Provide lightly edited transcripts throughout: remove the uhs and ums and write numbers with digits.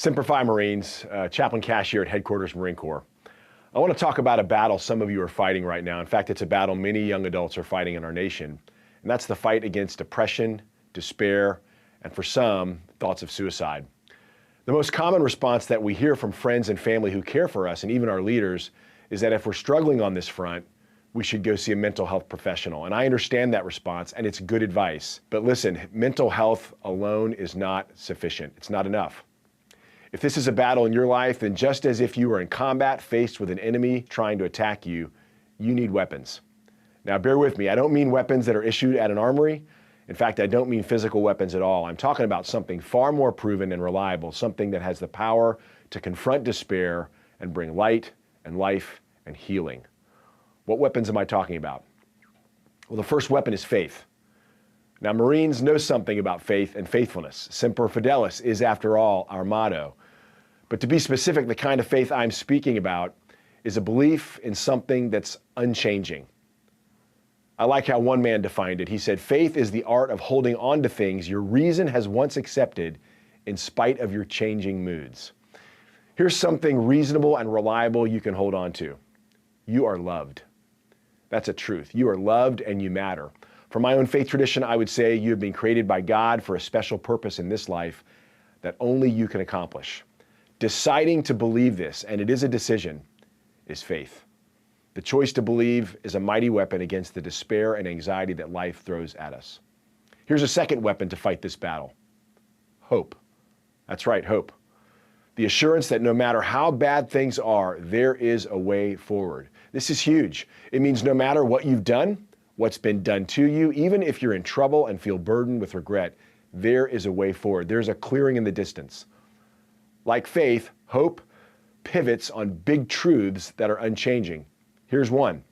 Semper Fi, Marines, Chaplain Cash here at Headquarters Marine Corps. I want to talk about a battle some of you are fighting right now. In fact, it's a battle many young adults are fighting in our nation, and that's the fight against depression, despair, and for some, thoughts of suicide. The most common response that we hear from friends and family who care for us, and even our leaders, is that if we're struggling on this front, we should go see a mental health professional. And I understand that response, and it's good advice. But listen, mental health alone is not sufficient. It's not enough. If this is a battle in your life, then just as if you were in combat faced with an enemy trying to attack you, you need weapons. Now, bear with me. I don't mean weapons that are issued at an armory. In fact, I don't mean physical weapons at all. I'm talking about something far more proven and reliable, something that has the power to confront despair and bring light and life and healing. What weapons am I talking about? Well, the first weapon is faith. Now, Marines know something about faith and faithfulness. Semper Fidelis is, after all, our motto. But to be specific, the kind of faith I'm speaking about is a belief in something that's unchanging. I like how one man defined it. He said, faith is the art of holding on to things your reason has once accepted in spite of your changing moods. Here's something reasonable and reliable you can hold on to. You are loved. That's a truth. You are loved and you matter. From my own faith tradition, I would say you have been created by God for a special purpose in this life that only you can accomplish. Deciding to believe this, and it is a decision, is faith. The choice to believe is a mighty weapon against the despair and anxiety that life throws at us. Here's a second weapon to fight this battle: hope. That's right, hope. The assurance that no matter how bad things are, there is a way forward. This is huge. It means no matter what you've done, what's been done to you, even if you're in trouble and feel burdened with regret, there is a way forward. There's a clearing in the distance. Like faith, hope pivots on big truths that are unchanging. Here's one.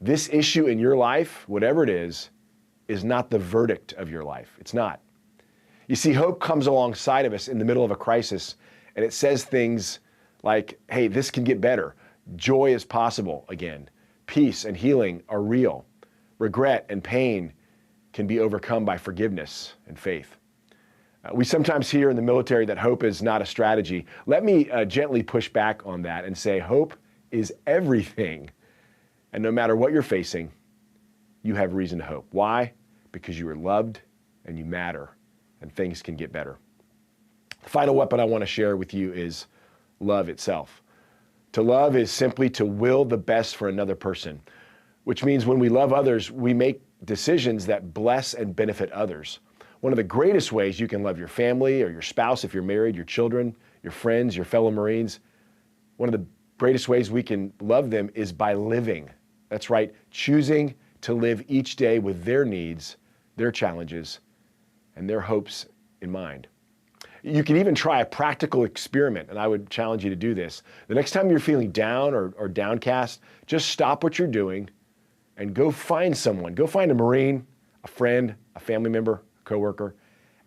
This issue in your life, whatever it is not the verdict of your life. It's not. You see, hope comes alongside of us in the middle of a crisis, and it says things like, hey, this can get better. Joy is possible again. Peace and healing are real. Regret and pain can be overcome by forgiveness and faith. We sometimes hear in the military that hope is not a strategy. Let me gently push back on that and say hope is everything. And no matter what you're facing, you have reason to hope. Why? Because you are loved and you matter, and things can get better. The final weapon I want to share with you is love itself. To love is simply to will the best for another person, which means when we love others, we make decisions that bless and benefit others. One of the greatest ways you can love your family or your spouse if you're married, your children, your friends, your fellow Marines, one of the greatest ways we can love them is by living. That's right, choosing to live each day with their needs, their challenges, and their hopes in mind. You can even try a practical experiment, and I would challenge you to do this. The next time you're feeling down or downcast, just stop what you're doing and go find someone. Go find a Marine, a friend, a family member, coworker,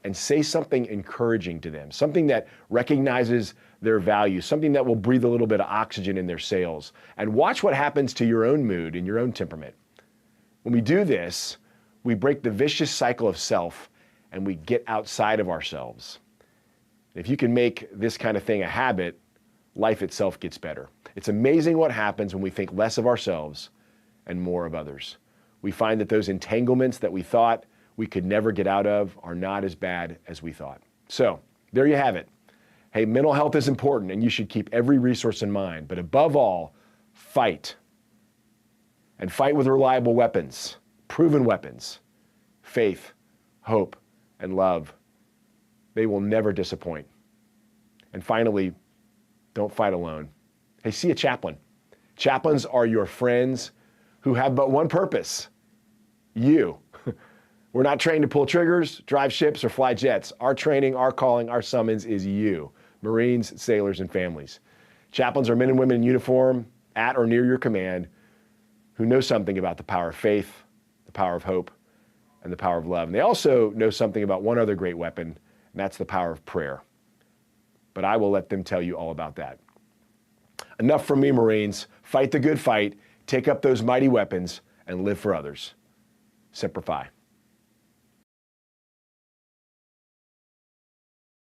and say something encouraging to them, something that recognizes their value, something that will breathe a little bit of oxygen in their sails, and watch what happens to your own mood and your own temperament. When we do this, we break the vicious cycle of self and we get outside of ourselves. If you can make this kind of thing a habit, life itself gets better. It's amazing what happens when we think less of ourselves and more of others. We find that those entanglements that we thought we could never get out of are not as bad as we thought. So there you have it. Hey, mental health is important and you should keep every resource in mind, but above all, fight. And fight with reliable weapons, proven weapons, faith, hope, and love. They will never disappoint. And finally, don't fight alone. Hey, see a chaplain. Chaplains are your friends who have but one purpose: you. We're not trained to pull triggers, drive ships, or fly jets. Our training, our calling, our summons is you, Marines, sailors, and families. Chaplains are men and women in uniform at or near your command who know something about the power of faith, the power of hope, and the power of love. And they also know something about one other great weapon, and that's the power of prayer. But I will let them tell you all about that. Enough from me, Marines. Fight the good fight, take up those mighty weapons, and live for others. Semper Fi.